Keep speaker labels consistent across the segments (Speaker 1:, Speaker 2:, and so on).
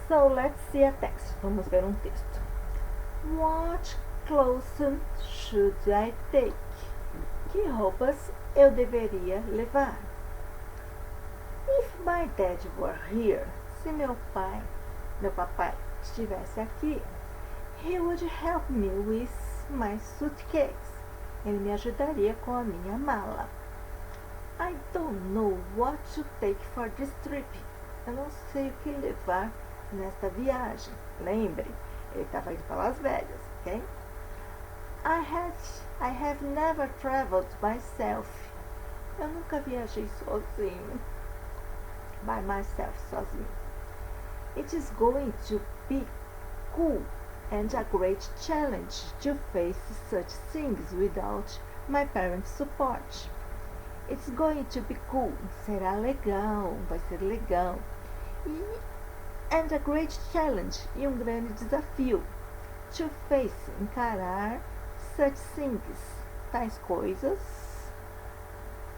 Speaker 1: So let's see a text. Vamos ver um texto. What clothes should I take? Que roupas eu deveria levar? If my dad were here, se meu papai estivesse aqui, he would help me with my suitcase. Ele me ajudaria com a minha mala. I don't know what to take for this trip. Eu não sei o que levar nesta viagem. Lembre, ele estava indo para Las Vegas, ok? I have never traveled myself. Eu nunca viajei sozinho. By myself, sozinho. It is going to be cool and a great challenge to face such things without my parents' support. It's going to be cool. Será legal, vai ser legal. And a great challenge, e grande desafio. To face, encarar such things, tais coisas,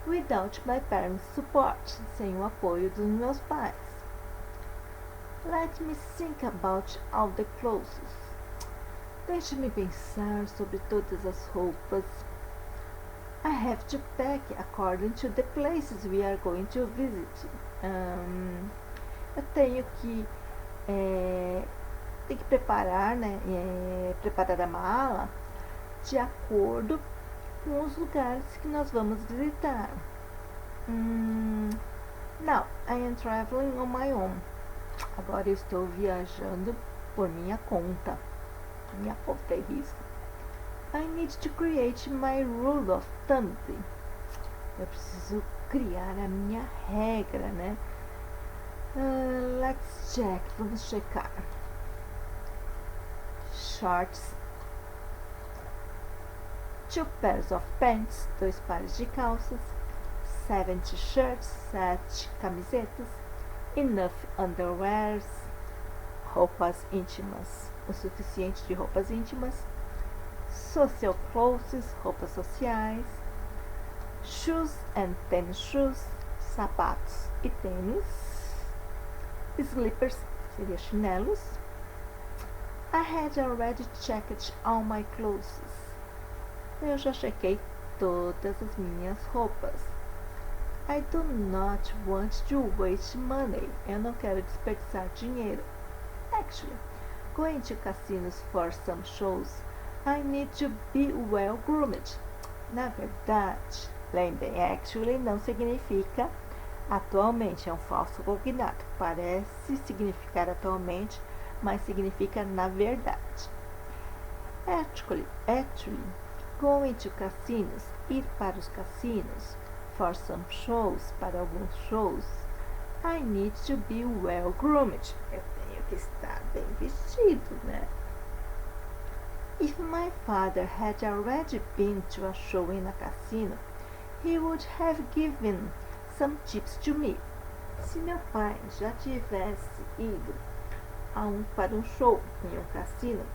Speaker 1: without my parents' support, sem o apoio dos meus pais. Let me think about all the clothes. Deixe-me pensar sobre todas as roupas. I have to pack according to the places we are going to visit. Eu tenho que preparar, né? Preparar a mala de acordo com os lugares que nós vamos visitar. Now, I am traveling on my own. Agora eu estou viajando por minha conta. Minha conta e risco. I need to create my rule of thumb. Eu preciso criar a minha regra, né? Let's check. Vamos checar. Shorts. 2 pairs of pants. 2 pares de calças. 7 shirts. 7 camisetas. Enough underwears. Roupas íntimas. O suficiente de roupas íntimas. Social clothes, roupas sociais. Shoes and tennis shoes, sapatos e tênis. Slippers, seria chinelos. I had already checked all my clothes. Eu já chequei todas as minhas roupas. I do not want to waste money. Eu não quero desperdiçar dinheiro. Actually, going to casinos for some shows, I need to be well groomed. Na verdade, lembrem, actually não significa atualmente, é um falso cognado. Parece significar atualmente, mas significa na verdade. Actually, going to casinos, ir para os cassinos, for some shows, para alguns shows, I need to be well groomed. Eu tenho que estar bem vestido, né? If my father had already been to a show in a casino, he would have given some tips to me. Se meu pai já tivesse ido para um show em um cassino,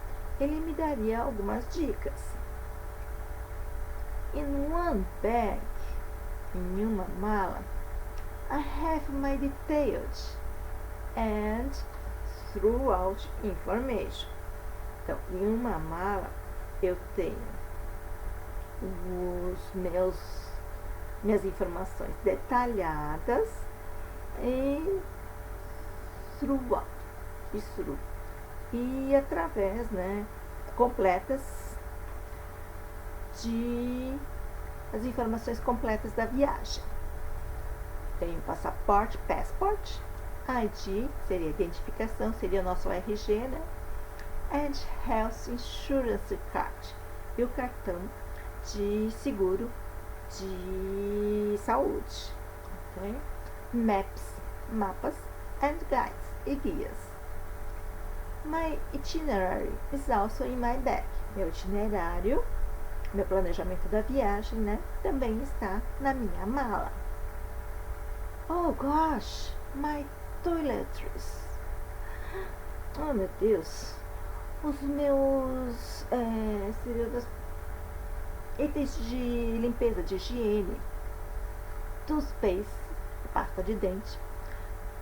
Speaker 1: ele me daria algumas dicas. In one bag, em uma mala, I have my detailed and throughout information. Então, em uma mala eu tenho minhas informações detalhadas e throughout, e através, né, completas as informações completas da viagem. Tenho passaporte, passport, ID, seria identificação, seria o nosso RG, né? And Health Insurance Card, e o cartão de seguro de saúde. Okay? Maps, mapas, and guides, e guias. My itinerary is also in my bag. Meu itinerário, meu planejamento da viagem, né, também está na minha mala. Oh gosh, my toiletries. Oh meu Deus. Os meus itens de limpeza, de higiene. Toothpaste, pasta de dente.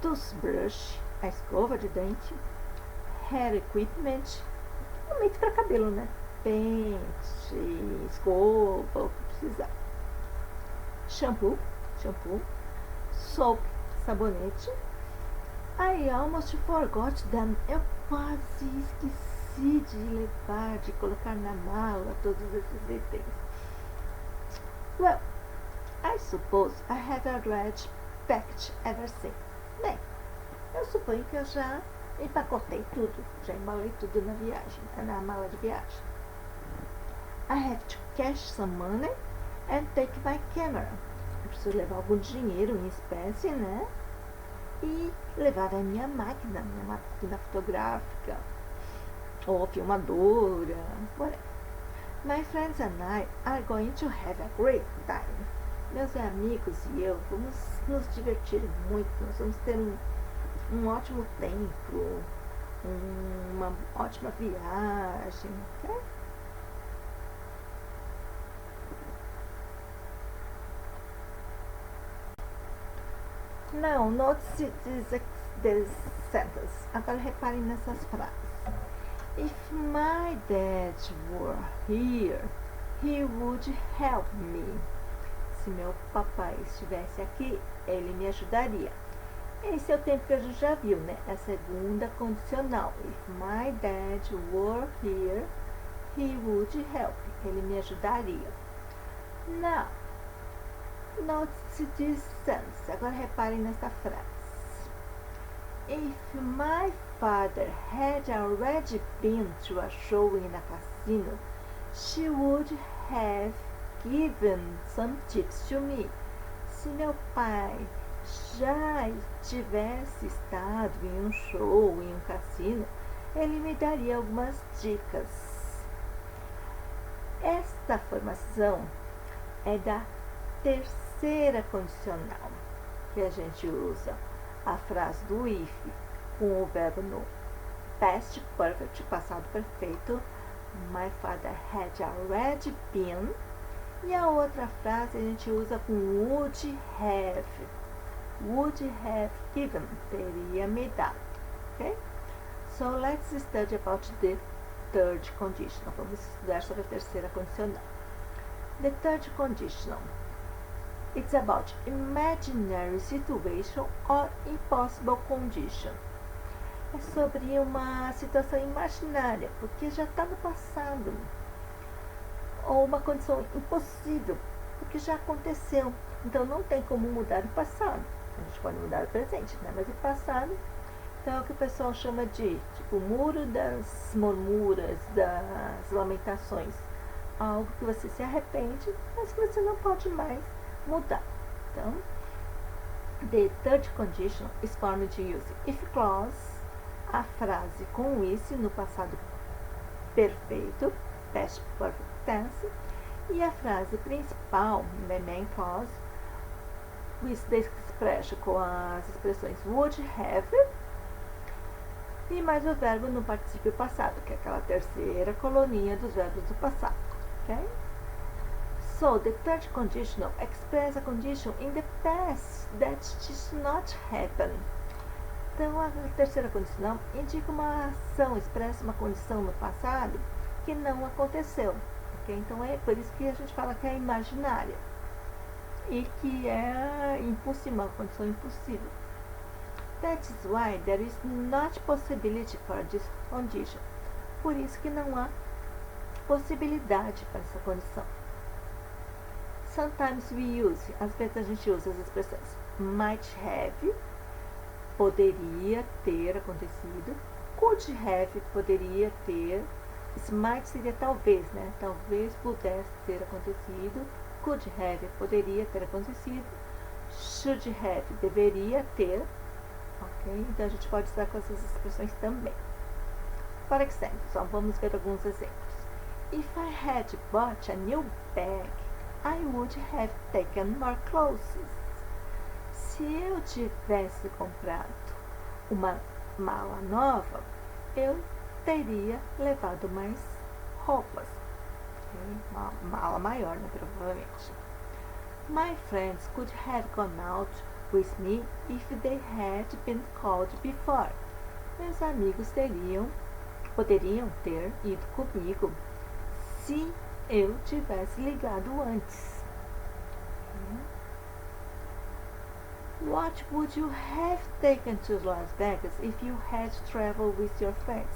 Speaker 1: Toothbrush, a escova de dente. hair equipment, equipamento para cabelo, né? Pente, escova, o que precisar. Shampoo, soap, sabonete. I almost forgot them. Eu quase esqueci de levar, de colocar na mala todos esses itens. Well, I suppose I had already packed everything. Bem, eu suponho que eu já empacotei tudo, já embalei tudo na viagem, na mala de viagem. I have to cash some money and take my camera. Eu preciso levar algum dinheiro em espécie, né? E levar a minha máquina fotográfica, ou filmadora, whatever. My friends and I are going to have a great time. Meus amigos e eu vamos nos divertir muito, nós vamos ter um ótimo tempo, uma ótima viagem, ok? Now, notice this sentence. Agora reparem nessas frases. If my dad were here, he would help me. Se meu papai estivesse aqui, ele me ajudaria. Esse é o tempo que a gente já viu, né? A segunda condicional. If my dad were here, he would help. Ele me ajudaria. Now, notice this sentence. Agora reparem nessa frase. If my father had already been to a show in a casino, she would have given some tips to me. Se meu pai já tivesse estado em um show, em um cassino, ele me daria algumas dicas. Esta formação é da terceira condicional, que a gente usa a frase do if com o verbo no past perfect, passado perfeito. My father had already been. E a outra frase a gente usa com would have. Would have given, teria me dado. Okay? So let's study about the third conditional. Vamos estudar sobre a terceira condicional. The third conditional. It's about imaginary situation or impossible condition. É sobre uma situação imaginária, porque já está no passado. Ou uma condição impossível, porque já aconteceu. Então não tem como mudar o passado. A gente pode mudar o presente, né? Mas o passado, então é o que o pessoal chama de tipo muro das murmuras, das lamentações. Algo que você se arrepende, mas que você não pode mais mudar. Então, the third condition is formed to use if clause, a frase com is no passado perfeito, past perfect tense, e a frase principal, the main clause, with the expression com as expressões would have e mais o verbo no particípio passado, que é aquela terceira coluninha dos verbos do passado. Okay? So, the third conditional expresses a condition in the past that did not happen. Então, a terceira condicional indica uma ação, expressa uma condição no passado que não aconteceu. Okay? Então, é por isso que a gente fala que é imaginária e que é impossível, uma condição impossível. That is why there is not possibility for this condition. Por isso que não há possibilidade para essa condição. Sometimes we use, às vezes a gente usa as expressões might have, poderia ter acontecido, could have, poderia ter, might seria talvez, né? Talvez pudesse ter acontecido, could have, poderia ter acontecido, should have, deveria ter, ok? Então a gente pode usar com essas expressões também. Por exemplo, só vamos ver alguns exemplos. If I had bought a new bag, I would have taken more clothes. Se eu tivesse comprado uma mala nova, eu teria levado mais roupas. Okay? Uma mala maior, né, provavelmente. My friends could have gone out with me if they had been called before. Meus amigos poderiam ter ido comigo se eu tivesse ligado antes. What would you have taken to Las Vegas if you had traveled with your friends?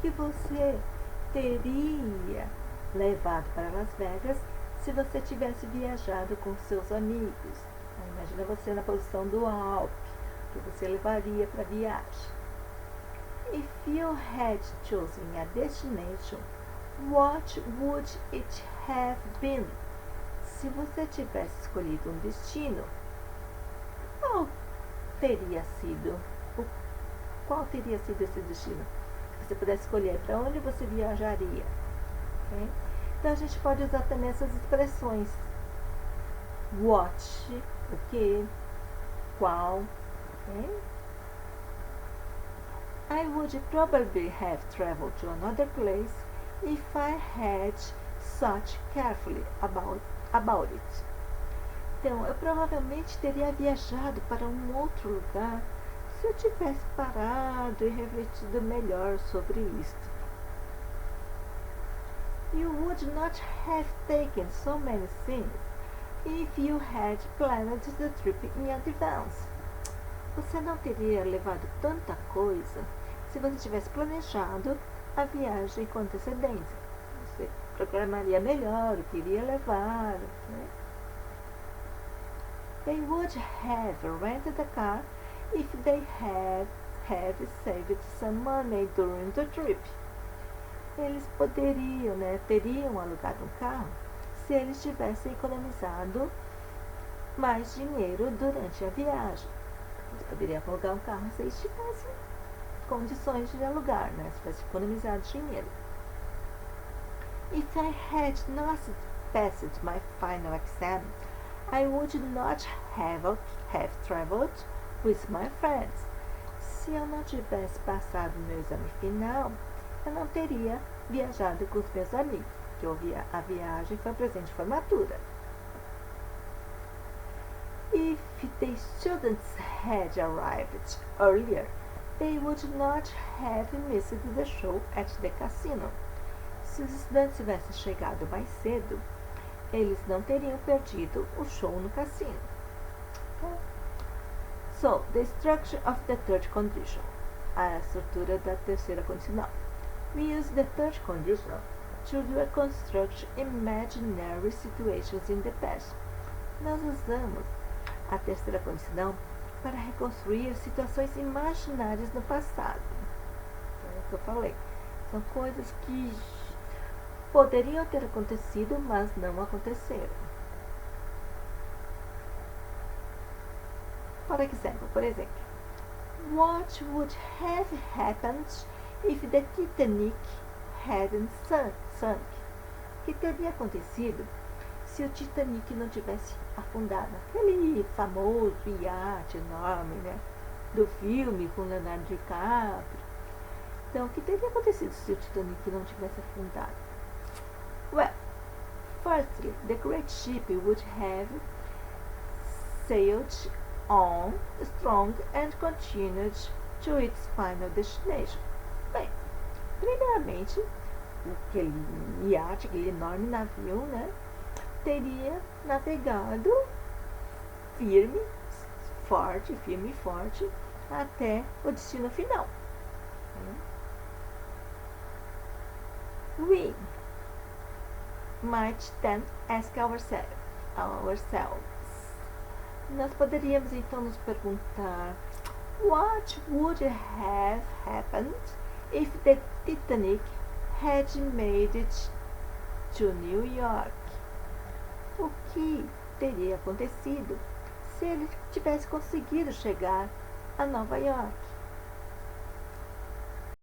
Speaker 1: Que você teria levado para Las Vegas se você tivesse viajado com seus amigos? Imagina você na posição do Alpe, que você levaria para a viagem. If you had chosen a destination, what would it have been? Se você tivesse escolhido um destino, qual teria sido esse destino? Se você pudesse escolher para onde você viajaria. Okay? Então a gente pode usar também essas expressões. What, o que, qual. Okay? I would probably have traveled to another place if I had thought carefully about it. Então, eu provavelmente teria viajado para um outro lugar se eu tivesse parado e refletido melhor sobre isto. You would not have taken so many things if you had planned the trip in advance. Você não teria levado tanta coisa se você tivesse planejado a viagem com antecedência. Você programaria melhor o que iria levar. Né? They would have rented a car if they had saved some money during the trip. Eles teriam alugado um carro se eles tivessem economizado mais dinheiro durante a viagem. Eles poderiam alugar um carro se eles tivessem condições de alugar, né? Se tivessem economizado dinheiro. If I had not passed my final exam, I would not have traveled with my friends. Se eu não tivesse passado meu exame final, eu não teria viajado com os meus amigos, porque a viagem foi um presente de formatura. If the students had arrived earlier, they would not have missed the show at the casino. Se os estudantes tivessem chegado mais cedo, eles não teriam perdido o show no cassino. So, the structure of the third condition. A estrutura da terceira condicional. We use the third condition to reconstruct imaginary situations in the past. Nós usamos a terceira condicional para reconstruir situações imaginárias no passado. É o que eu falei. São coisas que poderiam ter acontecido, mas não aconteceram. Por exemplo, what would have happened if the Titanic hadn't sunk? O que teria acontecido se o Titanic não tivesse afundado? Aquele famoso iate enorme, né? Do filme com Leonardo DiCaprio. Então, o que teria acontecido se o Titanic não tivesse afundado? Well, firstly, the great ship would have sailed on strong and continued to its final destination. Bem, primeiramente, aquele iate, aquele enorme navio, né, teria navegado firme e forte, até o destino final. We might then ask ourselves, nós poderíamos então nos perguntar: what would have happened if the Titanic had made it to New York? O que teria acontecido se ele tivesse conseguido chegar a Nova York?